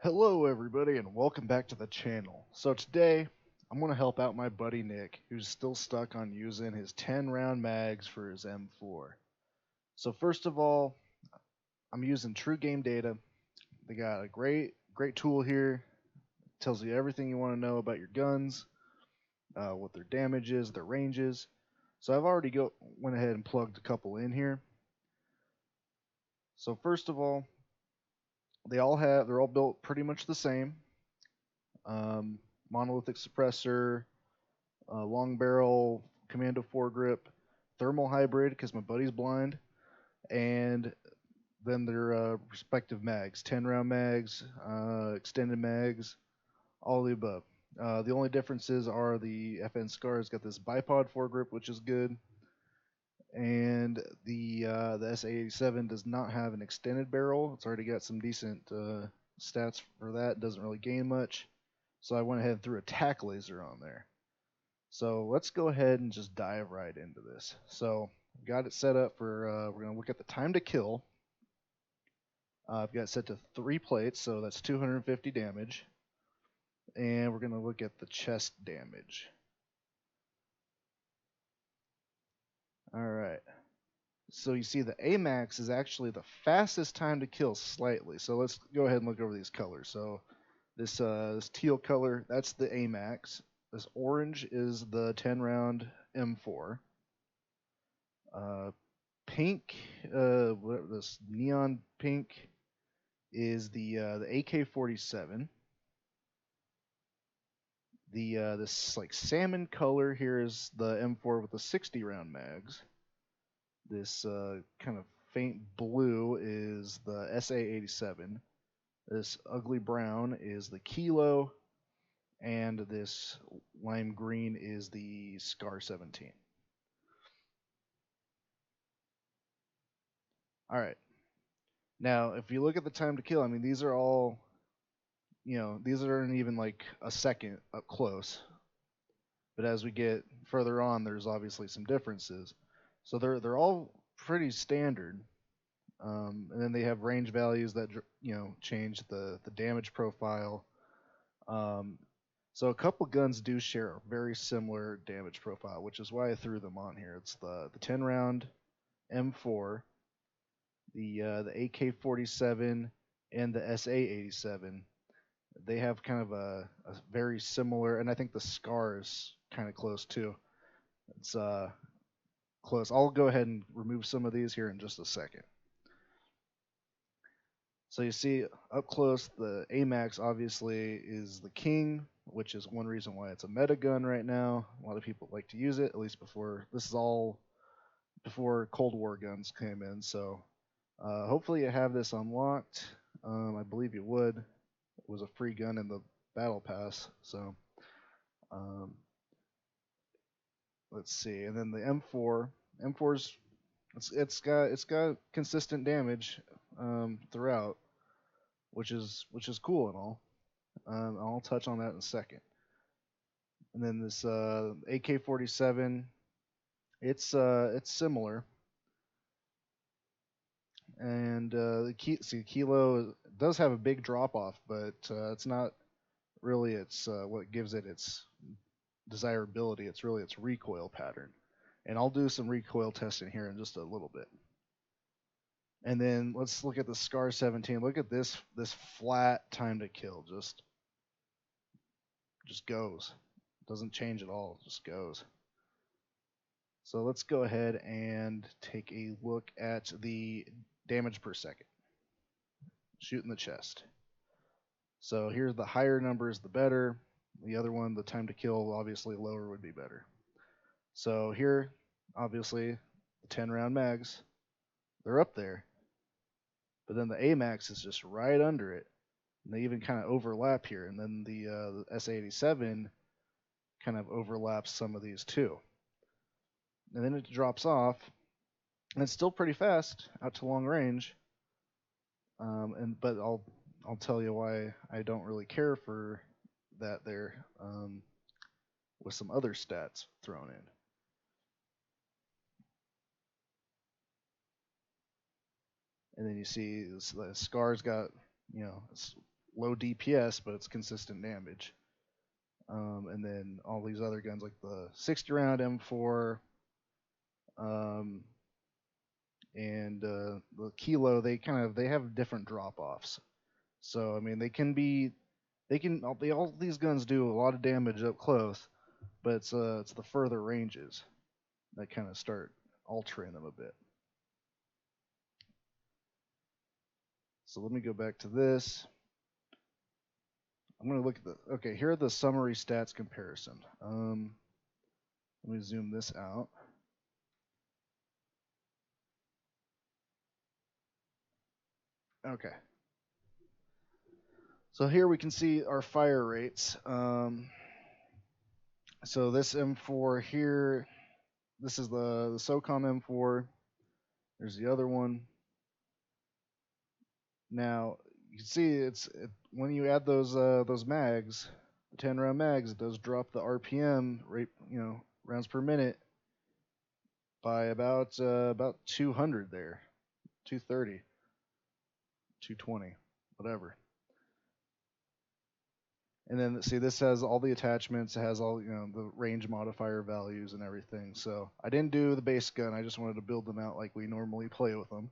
Hello everybody and welcome back to the channel. So today I'm going to help out my buddy Nick who's still stuck on using his 10 round mags for his M4. So first of all, I'm using True Game Data. They got a great tool here. Tells you everything you want to know about your guns, what their damage is, their ranges. So I've already went ahead and plugged a couple in here. So first of all, they're all built pretty much the same. Um, Monolithic suppressor, long barrel, commando foregrip, thermal hybrid because my buddy's blind, and then their respective mags, 10 round mags, extended mags, all the above. The only differences are the FN Scar's got this bipod foregrip, which is good, and the SA87 does not have an extended barrel. It's already got some decent stats for that. It doesn't really gain much, so I went ahead and threw a tack laser on there. So let's go ahead and just dive right into this. So got it set up for, we're going to look at the time to kill. I've got it set to 3 plates, so that's 250 damage. And we're going to look at the chest damage. Alright. So you see the AMAX is actually the fastest time to kill slightly. So let's go ahead and look over these colors. So this teal color, that's the AMAX. This orange is the 10 round M4. Pink, this neon pink is the AK-47. This like salmon color here is the M4 with the 60 round mags. This kind of faint blue is the SA-87. This ugly brown is the Kilo, and this lime green is the Scar 17. All right. Now, if you look at the time to kill, I mean, these are all, these aren't even like a second up close. But as we get further on, there's obviously some differences. So they're all pretty standard. And then they have range values that change the damage profile. So a couple guns do share a very similar damage profile, which is why I threw them on here. It's the 10 round M4, the AK-47, and the SA-87. They have kind of a very similar, and I think the Scar is kind of close too. It's close. I'll go ahead and remove some of these here in just a second. So you see up close, the AMAX obviously is the king, which is one reason why it's a meta gun right now. A lot of people like to use it, at least before. This is all before Cold War guns came in. So hopefully you have this unlocked. I believe you would. It was a free gun in the battle pass. So um, let's see. And then the M4. M4's it's got consistent damage throughout, which is cool and all. I'll touch on that in a second. And then this AK-47, it's similar. And see, Kilo does have a big drop off, but it's not really what gives it its desirability. It's really its recoil pattern. And I'll do some recoil testing here in just a little bit. And then let's look at the Scar 17. Look at this flat time to kill. Just goes. Doesn't change at all. Just goes. So let's go ahead and take a look at the damage per second. Shoot in the chest. So here's the higher numbers, the better. The other one, the time to kill, obviously lower would be better. So here, obviously, the 10 round mags, they're up there. But then the AMAX is just right under it. And they even kind of overlap here. And then the SA-87 kind of overlaps some of these too. And then it drops off. And it's still pretty fast out to long range. But I'll tell you why I don't really care for that there with some other stats thrown in. And then you see the Scar's got, it's low DPS, but it's consistent damage. And then all these other guns like the 60 round M4 um, and the Kilo, they have different drop offs. So I mean all these guns do a lot of damage up close, but it's the further ranges that kind of start altering them a bit. So let me go back to this. I'm going to look at okay, here are the summary stats comparison. Let me zoom this out. Okay. So here we can see our fire rates. So this M4 here, this is the SOCOM M4. There's the other one. Now you can see when you add those mags, the 10 round mags, it does drop the RPM rate, rounds per minute by about 200 there, 230, 220, whatever. And then see, this has all the attachments. It has all the range modifier values and everything. So I didn't do the base gun. I just wanted to build them out like we normally play with them,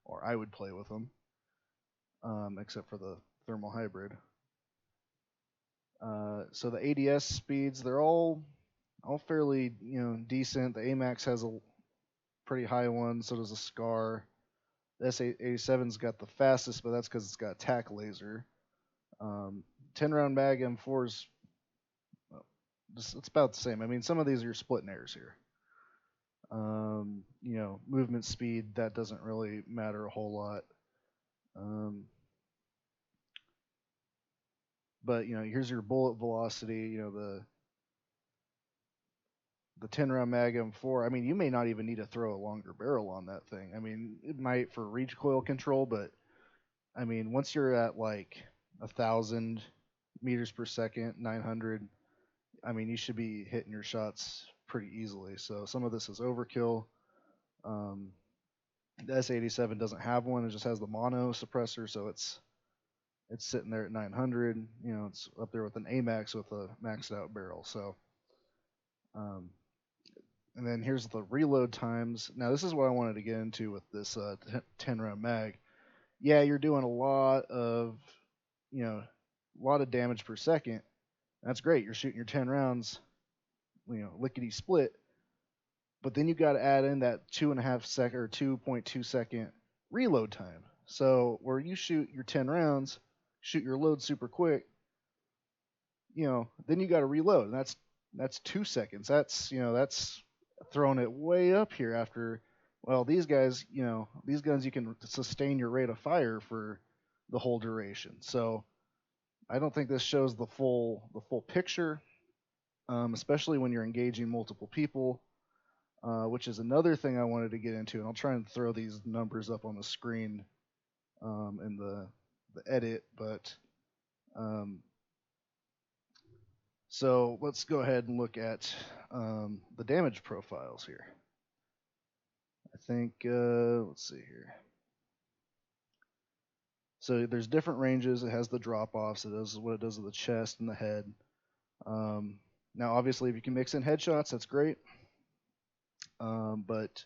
or I would play with them, except for the thermal hybrid. So the ADS speeds, they're all fairly decent. The AMAX has a pretty high one. So does the Scar. The S87's got the fastest, but that's because it's got tack laser. 10 round mag M4s, it's about the same. I mean, some of these are splitting hairs here. Movement speed, that doesn't really matter a whole lot. But here's your bullet velocity. The 10 round mag M4. I mean, you may not even need to throw a longer barrel on that thing. I mean, it might for recoil control, but I mean, once you're at like 1,000 meters per second, 900, I mean, you should be hitting your shots pretty easily. So some of this is overkill. The S87 doesn't have one; it just has the mono suppressor, so it's sitting there at 900. It's up there with an AMAX with a maxed out barrel. So, and then here's the reload times. Now this is what I wanted to get into with this 10 round mag. Yeah, you're doing a lot of damage per second. That's great. You're shooting your 10 rounds, lickety split. But then you got to add in that 2.5 second or 2.2 second reload time. So where you shoot your 10 rounds, shoot your load super quick, then you got to reload, and that's 2 seconds. That's throwing it way up here after. Well, these guys, these guns, you can sustain your rate of fire for the whole duration. So I don't think this shows the full picture, especially when you're engaging multiple people, which is another thing I wanted to get into. And I'll try and throw these numbers up on the screen in the edit. But so let's go ahead and look at the damage profiles here. I think let's see here. So there's different ranges. It has the drop-offs. It does what it does with the chest and the head. Now, obviously, if you can mix in headshots, that's great. But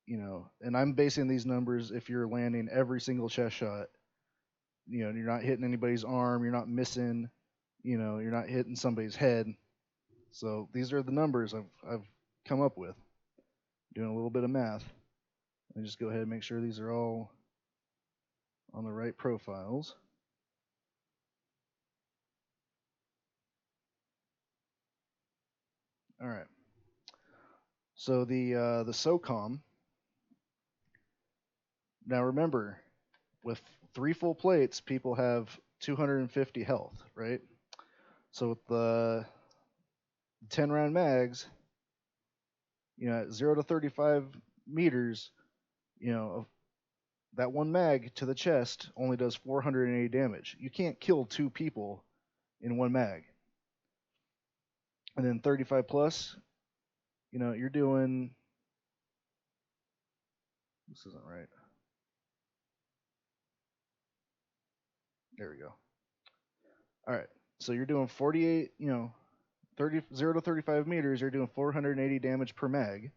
and I'm basing these numbers if you're landing every single chest shot. You're not hitting anybody's arm. You're not missing. You're not hitting somebody's head. So these are the numbers I've come up with. Doing a little bit of math. Let me just go ahead and make sure these are all on the right profiles. All right. So the SOCOM. Now remember, with 3 full plates, people have 250 health, right? So with the 10 round mags, at 0 to 35 meters, that one mag to the chest only does 480 damage. You can't kill 2 people in one mag. And then 35 plus, you're doing. This isn't right. There we go. All right. So you're doing 48, 0 to 35 meters, you're doing 480 damage per mag.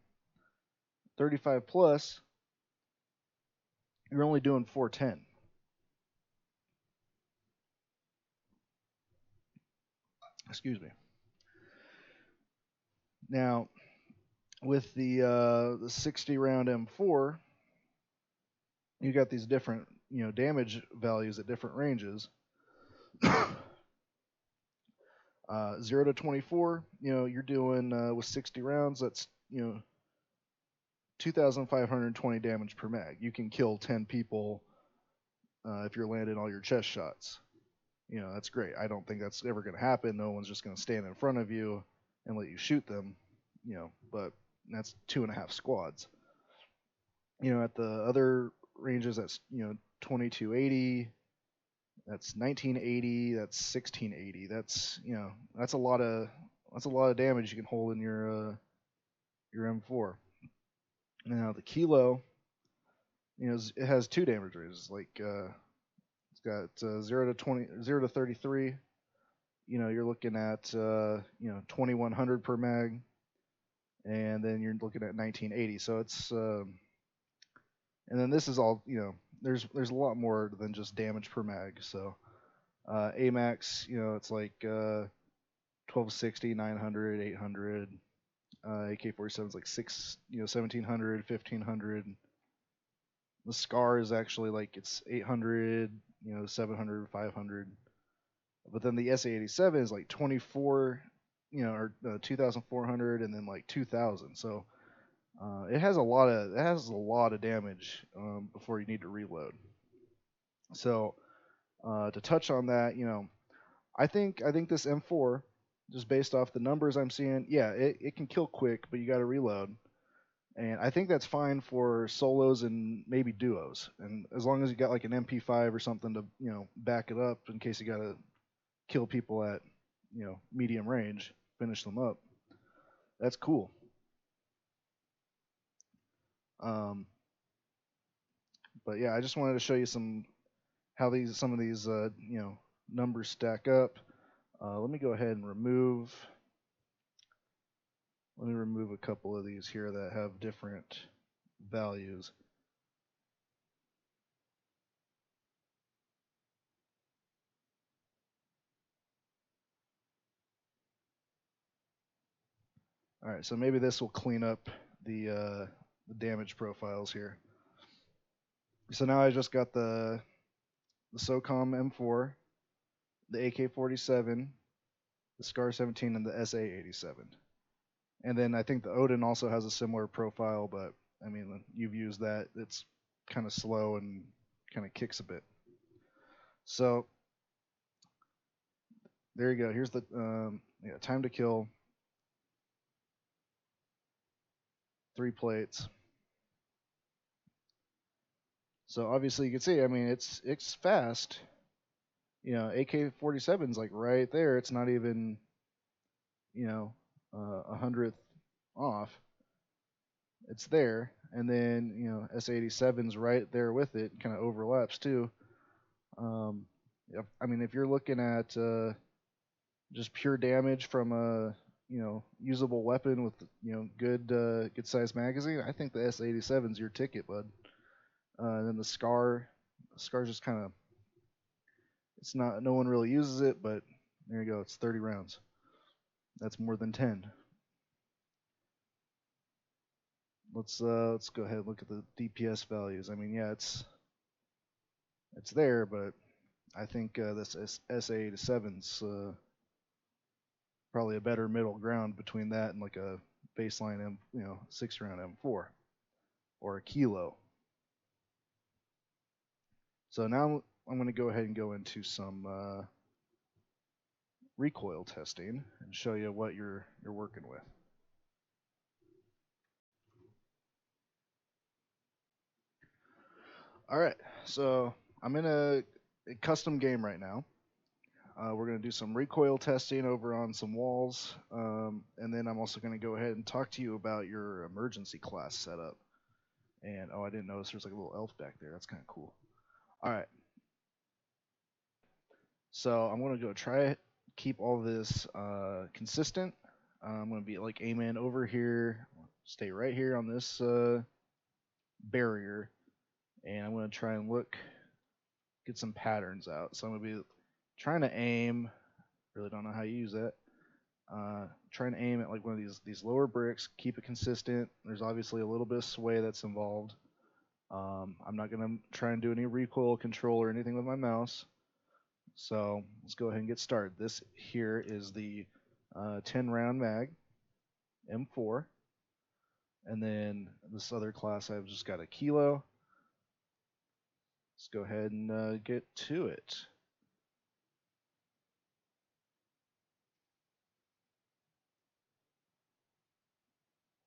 35 plus, you're only doing 410. Excuse me. Now, with the 60 round M4, you got these different damage values at different ranges. 0 to 24, you're doing with 60 rounds. That's 2,520 damage per mag. You can kill 10 people if you're landing all your chest shots. That's great. I don't think that's ever going to happen. No one's just going to stand in front of you and let you shoot them. But that's 2.5 squads. At the other ranges, that's 2280. That's 1980. That's 1680. That's a lot of damage you can hold in your M4. Now the kilo, it has 2 damage ranges. Like it's got 0 to 20, 0 to 33. You're looking at 2100 per mag, and then you're looking at 1980. So it's and then this is all there's a lot more than just damage per mag. So AMAX, it's like 1260, 900, 800. AK-47 is like 1700, 1500. The SCAR is actually like it's 800, 700, 500. But then the SA-87 is like 24, or 2,400, and then like 2,000. So it has a lot of damage before you need to reload. So to touch on that, I think this M4, just based off the numbers I'm seeing, yeah, it can kill quick, but you got to reload. And I think that's fine for solos and maybe duos. And as long as you got like an MP5 or something to, back it up in case you got to kill people at, medium range, finish them up, that's cool. But yeah, I just wanted to show you how some of these numbers stack up. Let me go ahead and remove a couple of these here that have different values. All right, so maybe this will clean up the damage profiles here. So now I just got the SOCOM M4, the AK-47, the SCAR 17, and the SA-87. And then I think the Odin also has a similar profile, but I mean, you've used that. It's kind of slow and kind of kicks a bit. So there you go. Here's the time to kill. 3 plates. So obviously you can see, I mean, it's fast. AK-47's like right there. It's not even, a hundredth off. It's there, and then S87's right there with it. Kind of overlaps too. I mean, if you're looking at just pure damage from a usable weapon with good sized magazine, I think the S87's your ticket, bud. And then the SCAR's just kind of, it's not, no one really uses it, but there you go. It's 30 rounds. That's more than 10. Let's go ahead and look at the DPS values. I mean, yeah, it's there, but I think this SA-87's probably a better middle ground between that and like a baseline 6-round M4 or a kilo. So now I'm going to go ahead and go into some recoil testing and show you what you're working with. All right, so I'm in a custom game right now. We're going to do some recoil testing over on some walls, and then I'm also going to go ahead and talk to you about your emergency class setup. And oh, I didn't notice there's like a little elf back there. That's kind of cool. All right. So I'm gonna go try keep all this consistent. I'm gonna be like aiming over here, stay right here on this barrier, and I'm gonna try and get some patterns out. So I'm gonna be trying to aim. Really don't know how you use that. Trying to aim at like one of these lower bricks, keep it consistent. There's obviously a little bit of sway that's involved. I'm not gonna try and do any recoil control or anything with my mouse. So let's go ahead and get started. This here is the 10 round mag M4, and then this other class I've just got a kilo. Let's go ahead and get to it.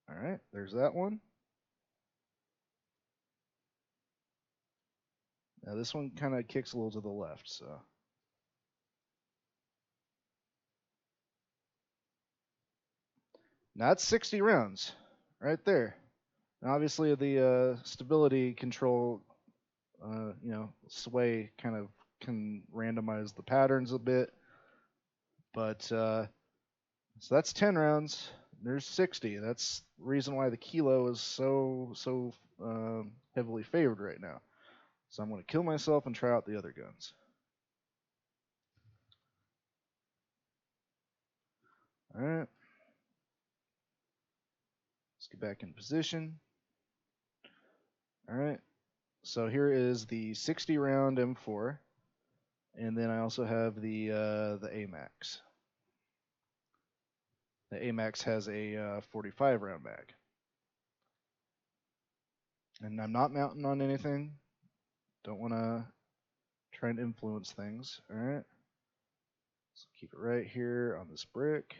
All right, there's that one. Now this one kind of kicks a little to the left, so. Now that's 60 rounds right there. And obviously the stability control, sway kind of can randomize the patterns a bit. But so that's 10 rounds. There's 60. That's the reason why the kilo is so heavily favored right now. So I'm going to kill myself and try out the other guns. All right. Let's get back in position. All right. So here is the 60 round M4, and then I also have the AMAX. The AMAX has a 45 round mag, and I'm not mounting on anything. Don't want to try and influence things. All right. So keep it right here on this brick.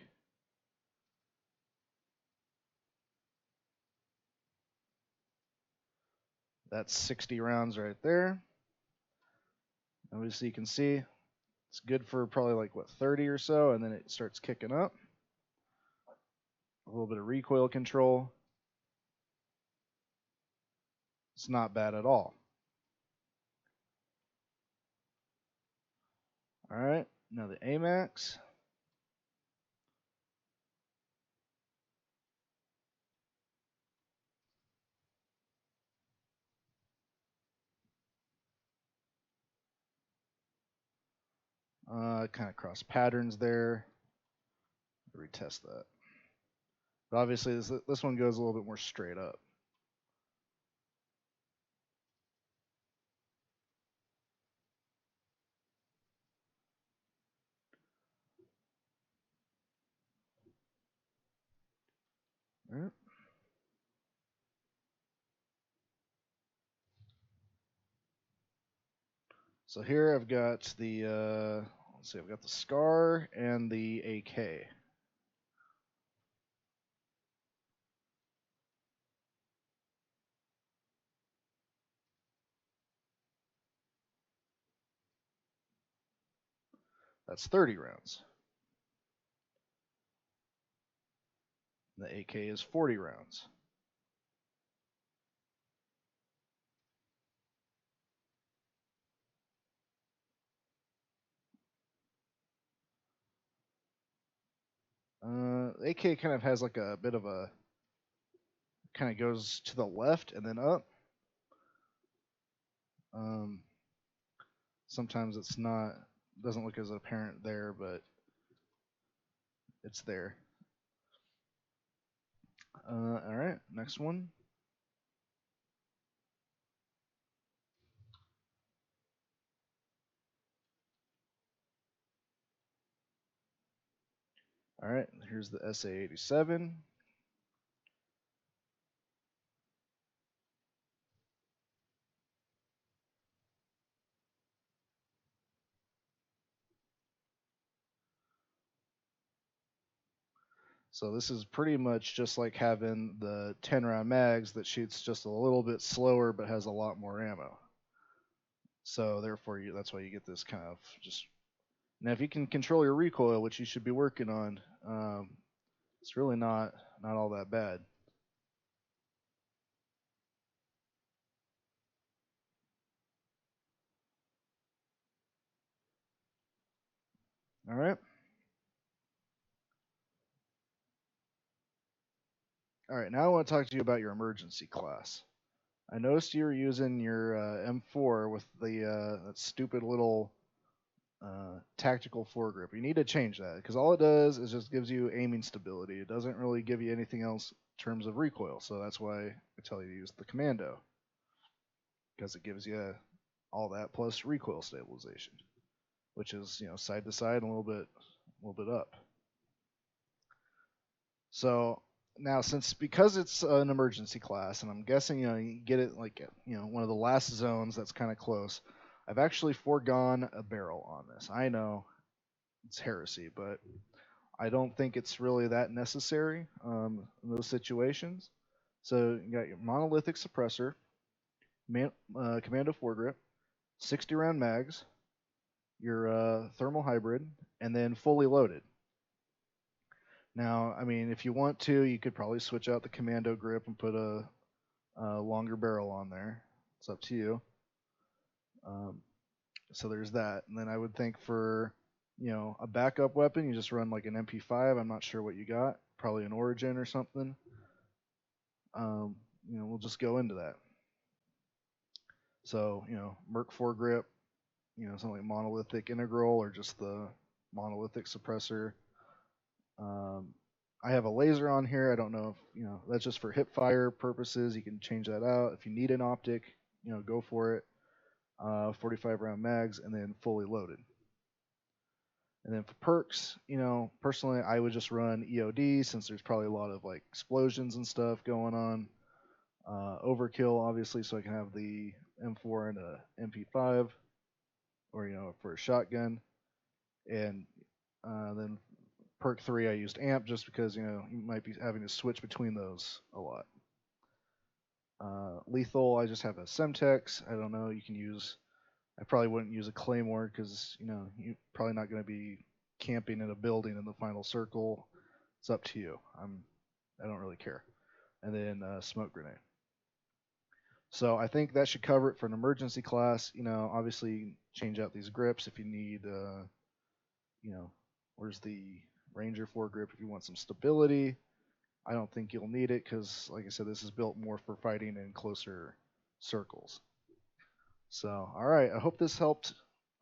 That's 60 rounds right there. Obviously you can see it's good for probably like what 30 or so, and then it starts kicking up. A little bit of recoil control. It's not bad at all. All right, now the AMAX. Kind of cross patterns there. Retest that. But obviously this one goes a little bit more straight up. All right. So here I've got the let's see, I've got the SCAR and the AK. That's 30 rounds. The AK is 40 rounds. AK kind of has like a bit of a kind of goes to the left and then up. Sometimes it's not doesn't look as apparent there, but it's there. All right, next one. All right, here's the SA-87. So this is pretty much just like having the 10 round mags that shoots just a little bit slower but has a lot more ammo. So therefore that's why you get this kind of just. Now if you can control your recoil, which you should be working on, it's really not all that bad. All right. All right. Now I want to talk to you about your emergency class. I noticed you were using your M4 with the that stupid little tactical foregrip. You need to change that because all it does is just gives you aiming stability. It doesn't really give you anything else in terms of recoil. So that's why I tell you to use the commando because it gives you all that plus recoil stabilization, which is side to side and a little bit up. So now since because it's an emergency class, and I'm guessing you get it like one of the last zones that's kind of close. I've actually foregone a barrel on this. I know it's heresy, but I don't think it's really that necessary in those situations. So you got your monolithic suppressor, commando foregrip, 60 round mags, your thermal hybrid, and then fully loaded. Now, I mean, if you want to, you could probably switch out the commando grip and put a longer barrel on there. It's up to you. So there's that. And then I would think for a backup weapon, you just run like an MP5. I'm not sure what you got. Probably an Origin or something. We'll just go into that. So Merc foregrip, something like monolithic integral or just the monolithic suppressor. I have a laser on here. I don't know if that's just for hip fire purposes. You can change that out if you need an optic. Go for it. 45 round mags and then fully loaded. And then for perks, personally I would just run EOD since there's probably a lot of like explosions and stuff going on. Overkill obviously, so I can have the M4 and a MP5, or for a shotgun. And then perk 3 I used amp just because you might be having to switch between those a lot. Lethal I just have a Semtex. I don't know, you can use, I probably wouldn't use a claymore because you're probably not going to be camping in a building in the final circle. It's up to you. I don't really care. And then smoke grenade. So I think that should cover it for an emergency class. Obviously change out these grips if you need. Where's the Ranger foregrip if you want some stability. I don't think you'll need it because, like I said, this is built more for fighting in closer circles. So, all right, I hope this helped.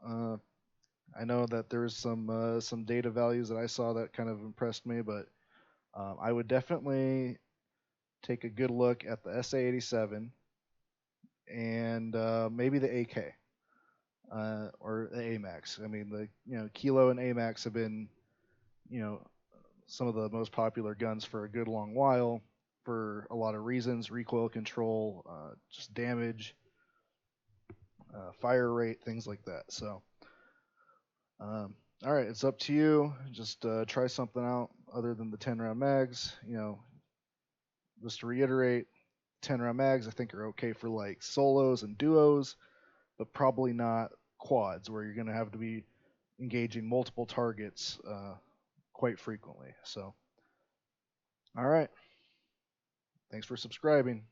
I know that there's some data values that I saw that kind of impressed me, but I would definitely take a good look at the SA87 and maybe the AK or the AMAX. I mean, the Kilo and AMAX have been some of the most popular guns for a good long while for a lot of reasons: recoil control, just damage, fire rate, things like that. So, all right, it's up to you. Just try something out other than the 10 round mags. Just to reiterate, 10 round mags I think are okay for like solos and duos, but probably not quads where you're going to have to be engaging multiple targets quite frequently. So, all right. Thanks for subscribing.